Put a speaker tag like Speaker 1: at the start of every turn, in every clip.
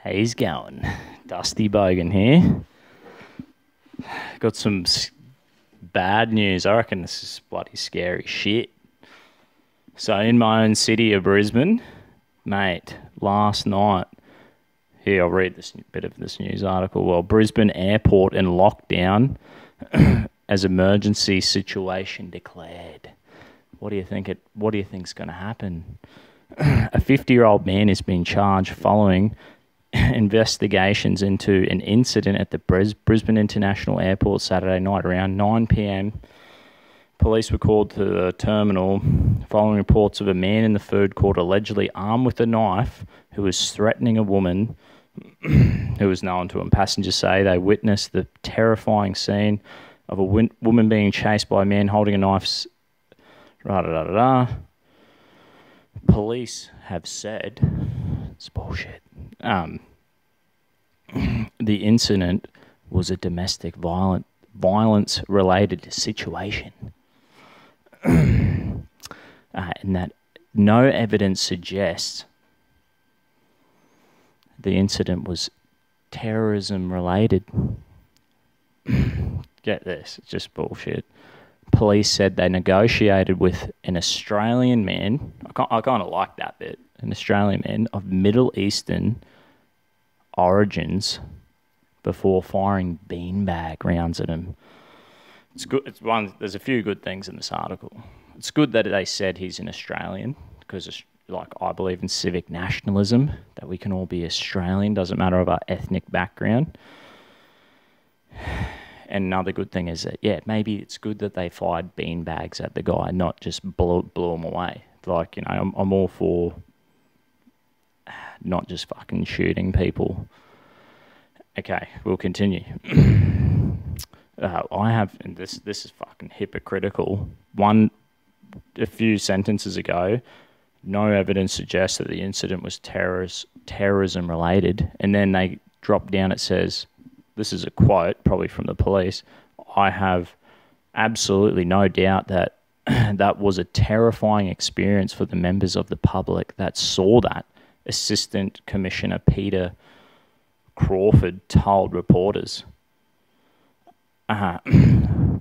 Speaker 1: How's going? Dusty Bogan here. Got some bad news. I reckon this is bloody scary shit. So in my own city of Brisbane, mate, last night, here I'll read this bit of this news article. Well, Brisbane Airport in lockdown as emergency situation declared. What do you think's going to happen? A 50-year-old man has been charged following investigations into an incident at the Brisbane International Airport Saturday night around 9 p.m. Police were called to the terminal following reports of a man in the food court allegedly armed with a knife who was threatening a woman who was known to him. Passengers say they witnessed the terrifying scene of a woman being chased by a man holding a knife. Police have said it's bullshit. The incident was a domestic violence-related situation, and that no evidence suggests the incident was terrorism-related. Get this, it's just bullshit. Police said they negotiated with an Australian man. I kind of like that bit. An Australian man of Middle Eastern origins before firing beanbag rounds at him. It's good. There's a few good things in this article. It's good that they said he's an Australian because, I believe in civic nationalism, that we can all be Australian. Doesn't matter of our ethnic background. And another good thing is that, maybe it's good that they fired beanbags at the guy, not just blew him away. I'm all for not just fucking shooting people. Okay, we'll continue. And this is fucking hypocritical. A few sentences ago, no evidence suggests that the incident was terrorism related. And then they drop down, it says, this is a quote, probably from the police, I have absolutely no doubt that that was a terrifying experience for the members of the public that saw that. Assistant Commissioner Peter Crawford told reporters.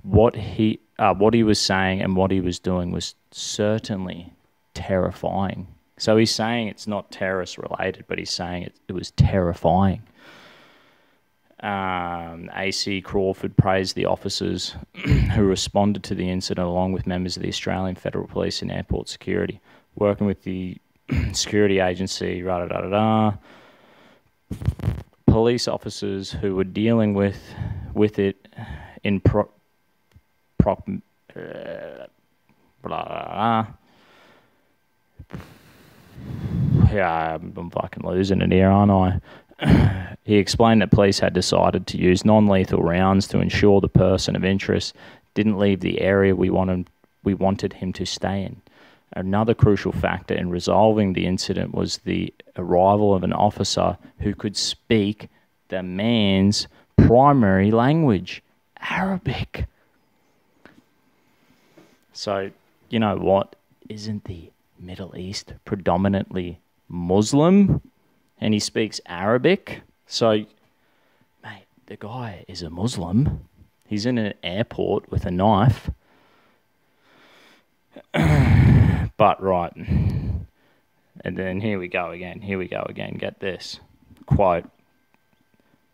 Speaker 1: What he was saying and what he was doing was certainly terrifying. So he's saying it's not terrorist related, but he's saying it was terrifying. AC Crawford praised the officers who responded to the incident along with members of the Australian Federal Police and Airport Security, working with the security agency, police officers who were dealing with it in Yeah, I'm fucking losing it here, aren't I? He explained that police had decided to use non-lethal rounds to ensure the person of interest didn't leave the area we wanted him to stay in. Another crucial factor in resolving the incident was the arrival of an officer who could speak the man's primary language, Arabic. So, you know what? Isn't the Middle East predominantly Muslim? And he speaks Arabic. So, mate, the guy is a Muslim. He's in an airport with a knife. But, right. And then here we go again. Get this. Quote.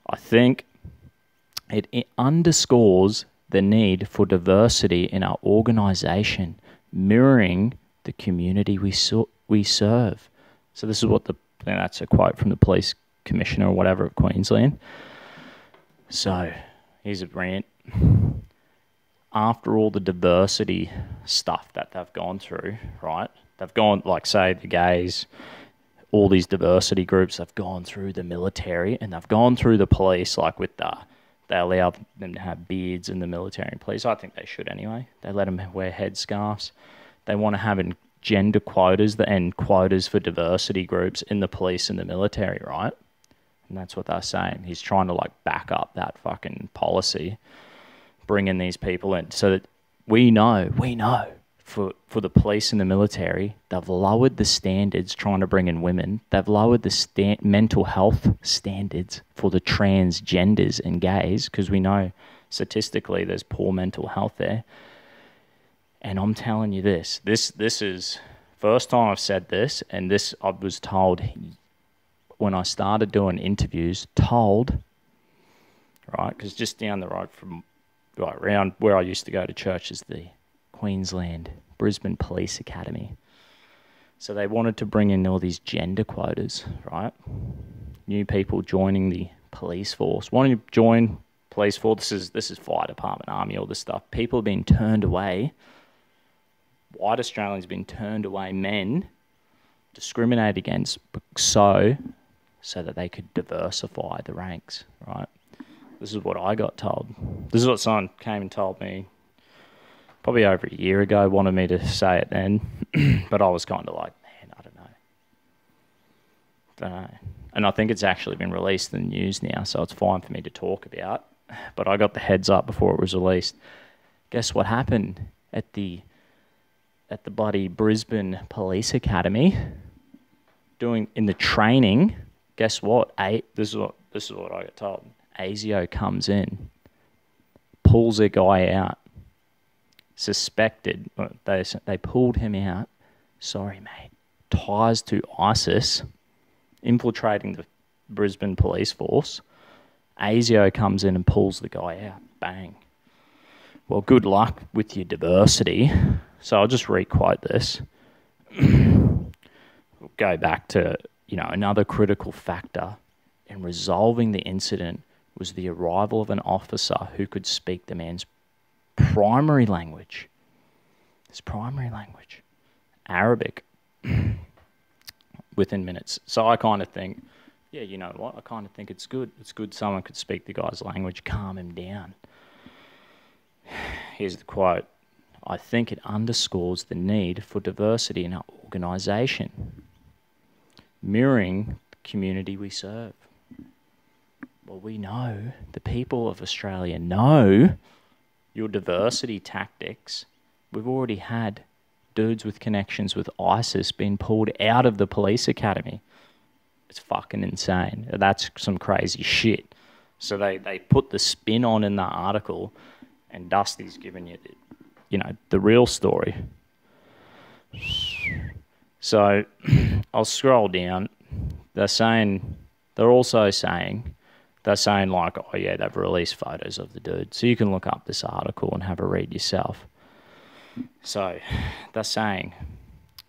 Speaker 1: I think it underscores the need for diversity in our organisation, mirroring the community we serve. So this is what that's a quote from the police commissioner or whatever of Queensland. So here's a rant. After all the diversity stuff that they've gone through, right? They've gone, say, the gays, all these diversity groups have gone through the military and they've gone through the police, they allow them to have beards in the military and police. I think they should anyway. They let them wear headscarves. They want to have gender quotas and quotas for diversity groups in the police and the military, right? And that's what they're saying. He's trying to back up that fucking policy, bringing these people in so that we know for the police and the military. They've lowered the standards trying to bring in women. They've lowered the mental health standards for the transgenders and gays, because we know statistically there's poor mental health there. And I'm telling you this is first time I've said this, and this I was told when I started doing interviews, right, because just down the road from right around where I used to go to church is the Queensland Brisbane Police Academy. So they wanted to bring in all these gender quotas, right? New people joining the police force. Wanting to join police force, this is fire department, army, all this stuff. People have been turned away. White Australians have been turned away, men discriminated against so that they could diversify the ranks, right? This is what I got told. This is what someone came and told me probably over a year ago, wanted me to say it then, but I was kind of like, man, I don't know. And I think it's actually been released in the news now, so it's fine for me to talk about. But I got the heads up before it was released. Guess what happened at the bloody Brisbane Police Academy? In the training, guess what? This is what I got told. ASIO comes in, pulls a guy out, suspected, they pulled him out, sorry mate, ties to ISIS, infiltrating the Brisbane police force. ASIO comes in and pulls the guy out, bang. Well, good luck with your diversity. So I'll just re-quote this. We'll go back to, another critical factor in resolving the incident was the arrival of an officer who could speak the man's primary language. His primary language, Arabic, within minutes. So I kind of think, yeah, you know what? I kind of think it's good. It's good someone could speak the guy's language, calm him down. Here's the quote. I think it underscores the need for diversity in our organisation, mirroring the community we serve. Well, we know, the people of Australia know your diversity tactics. We've already had dudes with connections with ISIS being pulled out of the police academy. It's fucking insane. That's some crazy shit. So they put the spin on in that article, and Dusty's giving you, the real story. So I'll scroll down. They're also saying like, oh yeah, they've released photos of the dude. So you can look up this article and have a read yourself. So they're saying,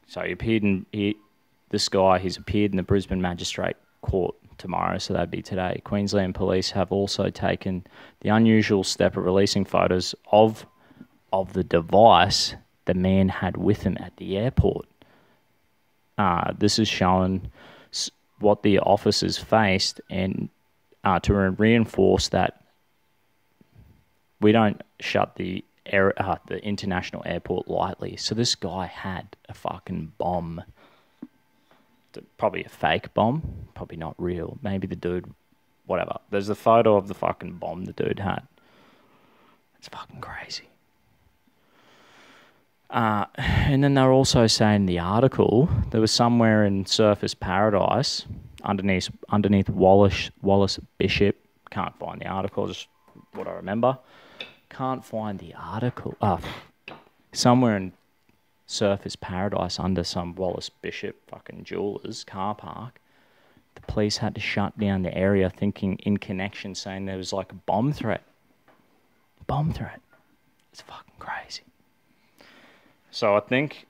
Speaker 1: he's appeared in the Brisbane Magistrate Court tomorrow, so that'd be today. Queensland Police have also taken the unusual step of releasing photos of the device the man had with him at the airport. This is showing what the officers faced, and to reinforce that we don't shut the international airport lightly. So this guy had a fucking bomb. Probably a fake bomb. Probably not real. Maybe the dude, whatever. There's a photo of the fucking bomb the dude had. It's fucking crazy. And then they're also saying the article, there was somewhere in Surfers Paradise, underneath Wallace Bishop. Can't find the article, just what I remember. Can't find the article. Somewhere in Surfers Paradise under some Wallace Bishop fucking jewellers car park, the police had to shut down the area, thinking in connection, saying there was like a bomb threat. It's fucking crazy. So I think,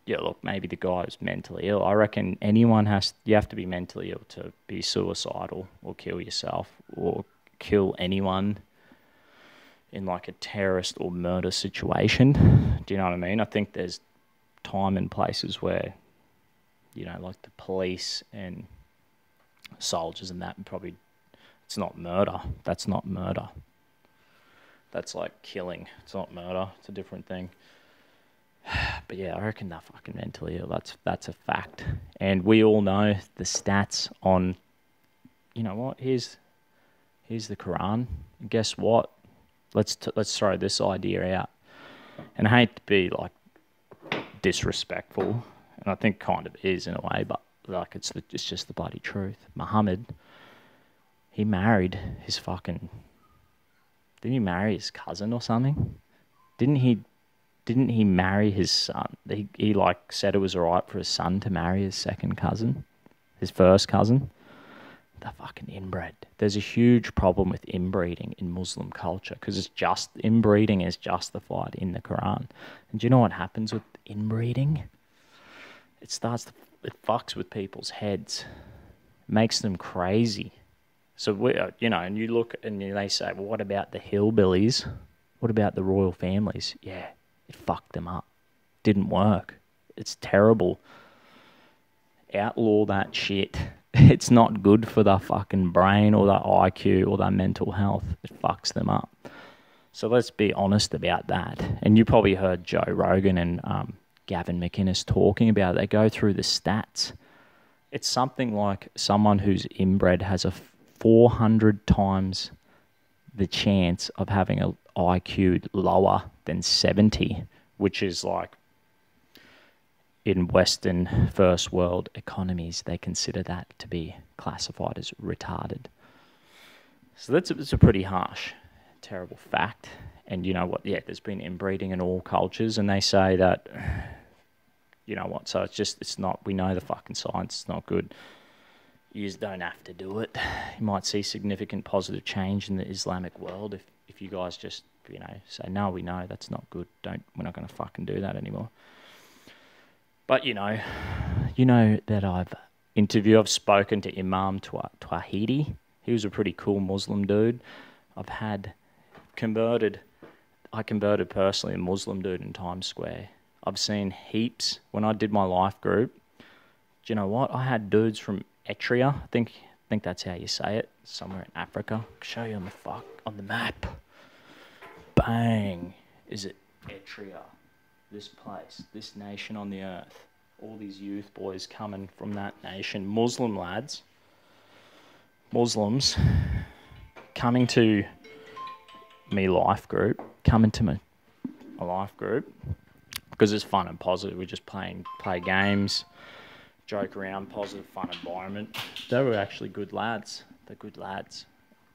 Speaker 1: yeah, look, maybe the guy is mentally ill. I reckon you have to be mentally ill to be suicidal or kill yourself or kill anyone in like a terrorist or murder situation. Do you know what I mean? I think there's time and places where, like the police and soldiers and that, probably, it's not murder. That's not murder. That's like killing. It's not murder. It's a different thing. But yeah, I reckon they're fucking mentally ill. That's a fact. And we all know the stats on, you know what, here's the Quran. And guess what? Let's throw this idea out. And I hate to be like disrespectful, and I think kind of is in a way, but like it's just the bloody truth. Muhammad, he married his fucking. Didn't he marry his cousin or something? Didn't he marry his son? He like said it was alright for his son to marry his second cousin, his first cousin. The fucking inbred. There's a huge problem with inbreeding in Muslim culture because inbreeding is justified in the Quran. And do you know what happens with inbreeding? It fucks with people's heads, makes them crazy. So and you look and they say, well, what about the hillbillies? What about the royal families? Yeah, it fucked them up. Didn't work. It's terrible. Outlaw that shit. It's not good for their fucking brain or their IQ or their mental health. It fucks them up. So let's be honest about that. And you probably heard Joe Rogan and Gavin McInnes talking about it. They go through the stats. It's something like someone who's inbred has a 400 times the chance of having an IQ lower than 70, which is like in Western first world economies, they consider that to be classified as retarded. So it's a pretty harsh, terrible fact. And you know what? Yeah, there's been inbreeding in all cultures, and they say that, you know what? So it's not, we know the fucking science, it's not good. You just don't have to do it. You might see significant positive change in the Islamic world if you guys just, say, no, we know that's not good. We're not going to fucking do that anymore. But, you know that I've spoken to Imam Twahidi. He was a pretty cool Muslim dude. I converted personally a Muslim dude in Times Square. I've seen heaps. When I did my life group, do you know what? I had dudes from Eritrea. I think that's how you say it. Somewhere in Africa. I'll show you on the map. Bang. Is it Eritrea? This place, this nation on the earth, all these youth boys coming from that nation, Muslims coming to my life group because it's fun and positive. We just play games, joke around, positive, fun environment. They were actually good lads. They're good lads.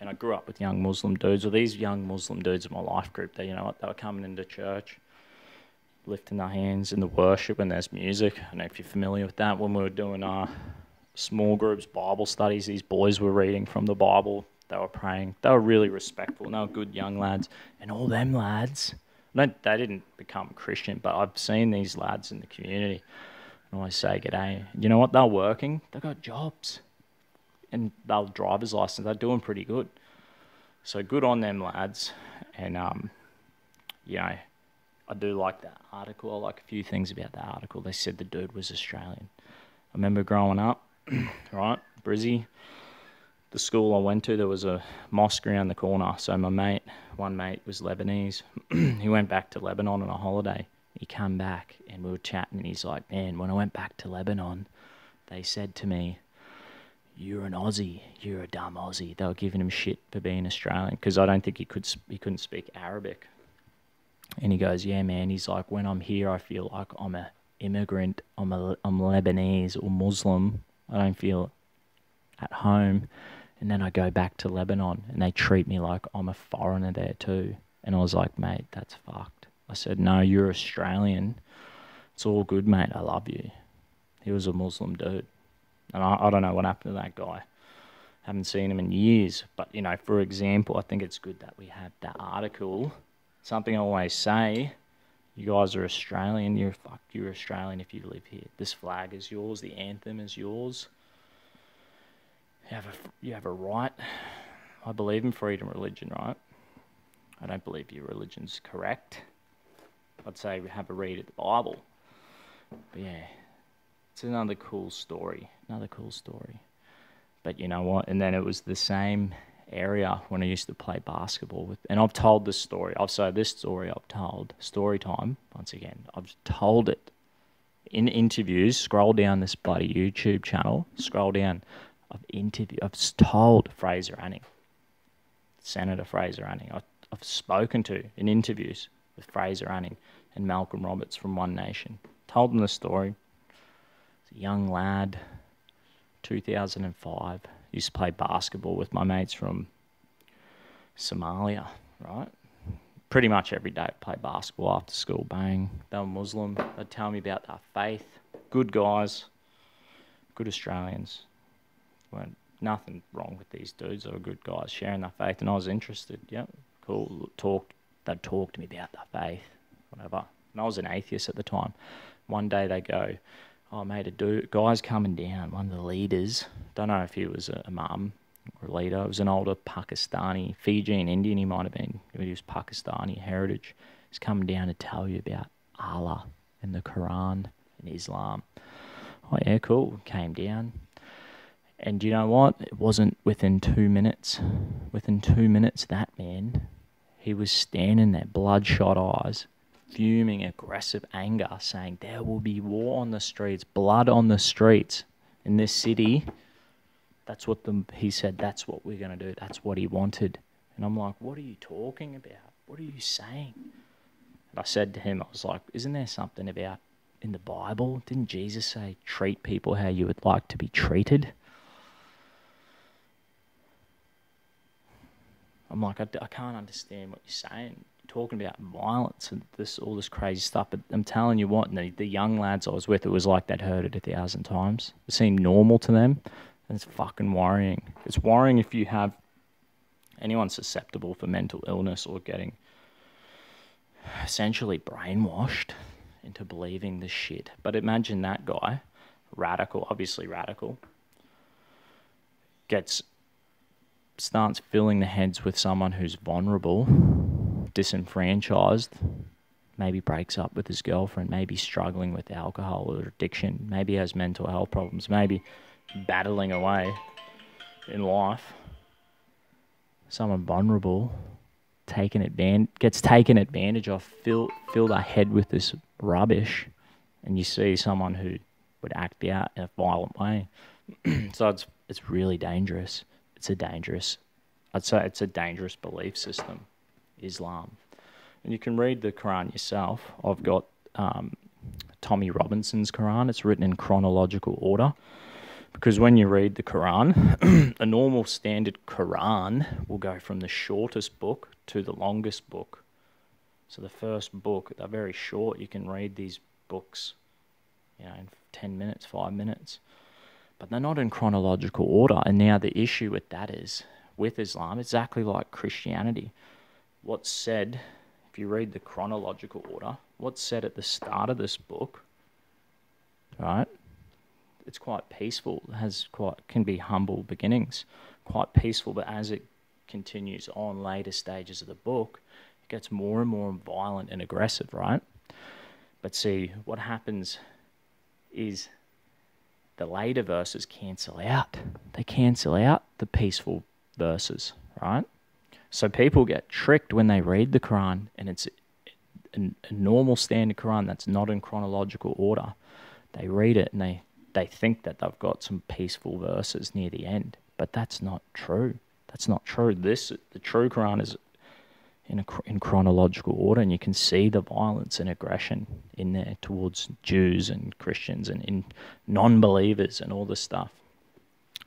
Speaker 1: And I grew up with young Muslim dudes. Well, these young Muslim dudes in my life group, they were coming into church, lifting their hands in the worship when there's music. I don't know if you're familiar with that. When we were doing our small groups, Bible studies, these boys were reading from the Bible. They were praying. They were really respectful. And they were good young lads. And all them lads, they didn't become Christian, but I've seen these lads in the community. And I always say, g'day. You know what? They're working. They've got jobs. And they're driver's license. They're doing pretty good. So good on them lads. And, I do like that article. I like a few things about that article. They said the dude was Australian. I remember growing up, right, Brizzy, the school I went to, there was a mosque around the corner. So one mate was Lebanese. He went back to Lebanon on a holiday. He came back and we were chatting and he's like, man, when I went back to Lebanon, they said to me, you're an Aussie, you're a dumb Aussie. They were giving him shit for being Australian because I don't think he couldn't speak Arabic. And he goes, yeah, man. He's like, when I'm here, I feel like I'm an immigrant. I'm Lebanese or Muslim. I don't feel at home. And then I go back to Lebanon and they treat me like I'm a foreigner there too. And I was like, mate, that's fucked. I said, no, you're Australian. It's all good, mate. I love you. He was a Muslim dude. And I don't know what happened to that guy. Haven't seen him in years. But, for example, I think it's good that we have that article. Something I always say, you guys are Australian. You're Australian if you live here. This flag is yours. The anthem is yours. You have a right. I believe in freedom of religion, right? I don't believe your religion's correct. I'd say have a read of the Bible. But yeah, it's another cool story. But you know what? And then it was the same area when I used to play basketball with, and I've told this story. Story time, once again. I've told it in interviews. Scroll down this bloody YouTube channel. I've told Fraser Anning, Senator Fraser Anning. I've spoken to in interviews with Fraser Anning and Malcolm Roberts from One Nation. Told them the story. As a young lad, 2005, used to play basketball with my mates from Somalia, right? Pretty much every day I played basketball after school, bang. They were Muslim. They'd tell me about their faith. Good guys, good Australians. Weren't nothing wrong with these dudes. They were good guys sharing their faith, and I was interested. Yep, cool. They'd talk to me about their faith, whatever. And I was an atheist at the time. One day they go, "Oh, mate, a guy's coming down." One of the leaders, don't know if he was a imam or a leader. It was an older Pakistani, Fijian Indian. He might have been. He was Pakistani heritage. He's coming down to tell you about Allah and the Quran and Islam. Oh yeah, cool. Came down. And you know what? It wasn't within 2 minutes. Within 2 minutes, that man, he was standing there, bloodshot eyes, fuming, aggressive anger, saying, there will be war on the streets, blood on the streets in this city. That's what he said, that's what we're going to do. That's what he wanted. And I'm like, what are you talking about? What are you saying? And I said to him, I was like, isn't there something about in the Bible? Didn't Jesus say, treat people how you would like to be treated? I'm like, I can't understand what you're saying. You're talking about violence and all this crazy stuff, but I'm telling you what, the young lads I was with, it was like they'd heard it 1,000 times. It seemed normal to them, and it's fucking worrying. It's worrying if you have anyone susceptible for mental illness or getting essentially brainwashed into believing this shit. But imagine that guy, radical, obviously radical, starts filling the heads with someone who's vulnerable, disenfranchised, maybe breaks up with his girlfriend, maybe struggling with alcohol or addiction, maybe has mental health problems, maybe battling away in life. Someone vulnerable, gets taken advantage of, fill their head with this rubbish, and you see someone who would act out in a violent way. So it's really dangerous. I'd say it's a dangerous belief system, Islam. And you can read the Quran yourself. I've got Tommy Robinson's Quran. It's written in chronological order. Because when you read the Quran, a normal standard Quran will go from the shortest book to the longest book. So the first book, they're very short. You can read these books, in 10 minutes, 5 minutes. But they're not in chronological order. And now the issue with that is, with Islam, exactly like Christianity. What's said, if you read the chronological order, what's said at the start of this book, right? It's quite peaceful. It can be humble beginnings, quite peaceful. But as it continues on later stages of the book, it gets more and more violent and aggressive, right? But see, what happens is the later verses cancel out. They cancel out the peaceful verses, right? So people get tricked when they read the Quran, and it's a normal standard Quran that's not in chronological order. They read it and they think that they've got some peaceful verses near the end, but that's not true. That's not true. The true Quran is in chronological order, and you can see the violence and aggression in there towards Jews and Christians and in non-believers and all this stuff.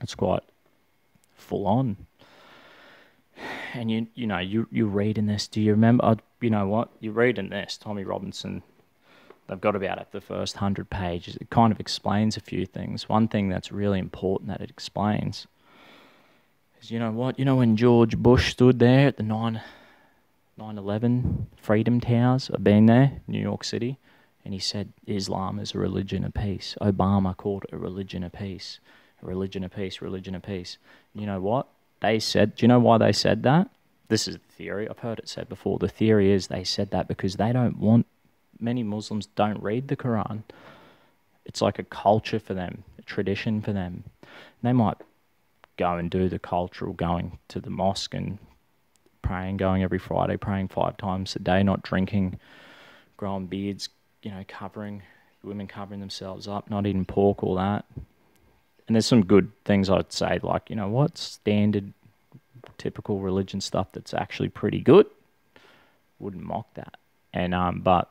Speaker 1: It's quite full on. And you're reading this. Do you remember? You know what? You're reading this, Tommy Robinson. They've got about it, the first 100 pages. It kind of explains a few things. One thing that's really important that it explains is, you know what? You know when George Bush stood there at the 9/11 Freedom Towers? I've been there, New York City, and he said Islam is a religion of peace. Obama called it a religion of peace. A religion of peace, religion of peace. You know what? Do you know why they said that? This is the theory. I've heard it said before. The theory is they said that because many Muslims don't read the Quran. It's like a culture for them, a tradition for them. They might go and do the cultural, going to the mosque and praying, going every Friday, praying 5 times a day, not drinking, growing beards, women covering themselves up, not eating pork, all that. And there's some good things I'd say, like, standard, typical religion stuff that's actually pretty good. Wouldn't mock that. And but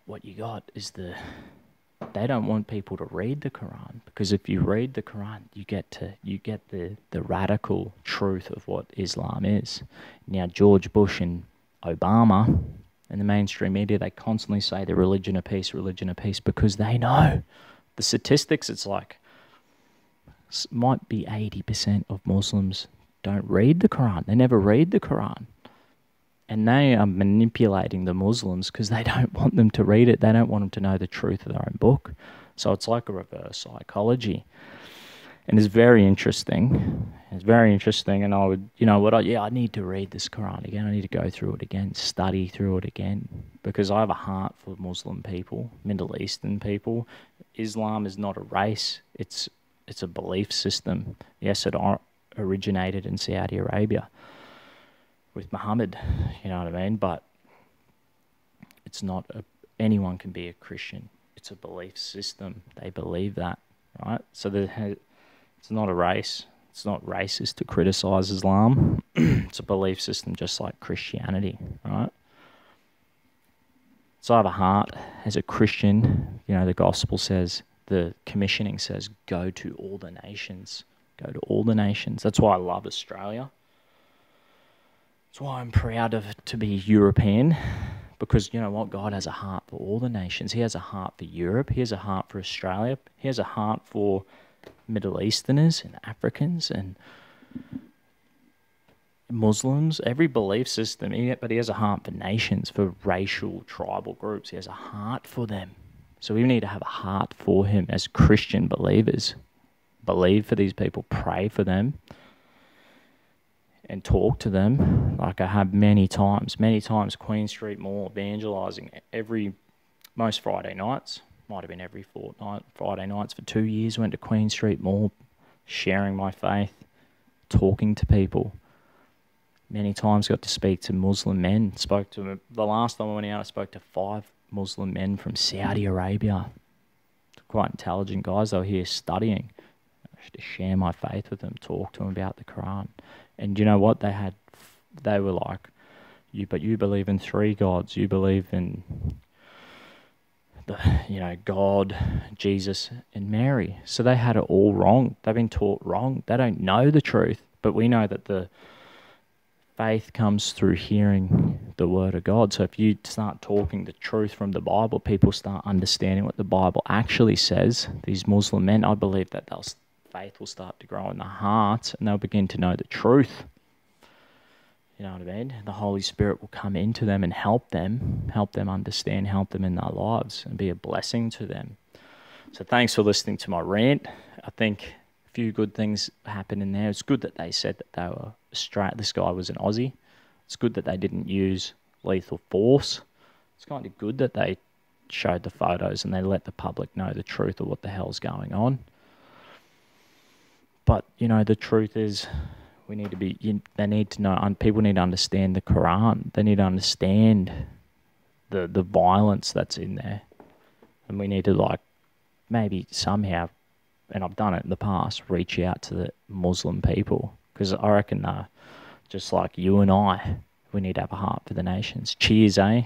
Speaker 1: what you got is they don't want people to read the Quran, because if you read the Quran, you get the radical truth of what Islam is. Now, George Bush and Obama and the mainstream media, they constantly say the religion of peace, because they know the statistics. It's like might be 80% of Muslims don't read the Quran. They never read the Quran. And they are manipulating the Muslims because they don't want them to read it. They don't want them to know the truth of their own book. So it's like a reverse psychology. And it's very interesting. It's very interesting. And I would, I need to read this Quran again. I need to go through it again, study through it again. Because I have a heart for Muslim people, Middle Eastern people. Islam is not a race. It's a belief system. Yes, it originated in Saudi Arabia with Muhammad, you know what I mean? But it's not anyone can be a Christian. It's a belief system. They believe that, right? So it's not a race. It's not racist to criticize Islam. It's a belief system just like Christianity, right? So I have a heart as a Christian. The gospel says, the commissioning says, go to all the nations. Go to all the nations. That's why I love Australia. That's why I'm proud to be European, because you know what? God has a heart for all the nations. He has a heart for Europe. He has a heart for Australia. He has a heart for Middle Easterners and Africans and Muslims, every belief system. But he has a heart for nations, for racial, tribal groups. He has a heart for them. So we need to have a heart for him as Christian believers. Believe for these people, pray for them, and talk to them like I have many times, Queen Street Mall, evangelising most Friday nights, might have been every fortnight, Friday nights for 2 years, went to Queen Street Mall, sharing my faith, talking to people. Many times got to speak to Muslim men, the last time I went out, I spoke to 5 Muslim men from Saudi Arabia, quite intelligent guys. They were here studying, to share my faith with them, talk to them about the Quran. And you know what? They were like, but you believe in 3 gods. You believe in God, Jesus, and Mary. So they had it all wrong. They've been taught wrong. They don't know the truth. But we know that the faith comes through hearing the word of God. So if you start talking the truth from the Bible, people start understanding what the Bible actually says. These Muslim men, I believe that faith will start to grow in their hearts, and they'll begin to know the truth. You know what I mean? The Holy Spirit will come into them and help them understand, help them in their lives, and be a blessing to them. So thanks for listening to my rant. I think a few good things happened in there. It's good that they said that they were this guy was an Aussie. It's good that they didn't use lethal force. It's kind of good that they showed the photos and they let the public know the truth of what the hell's going on. But, the truth is, they need to know, people need to understand the Quran. They need to understand the violence that's in there. And we need to, maybe somehow, and I've done it in the past, reach out to the Muslim people. Because I reckon, just like you and I, we need to have a heart for the nations. Cheers, eh?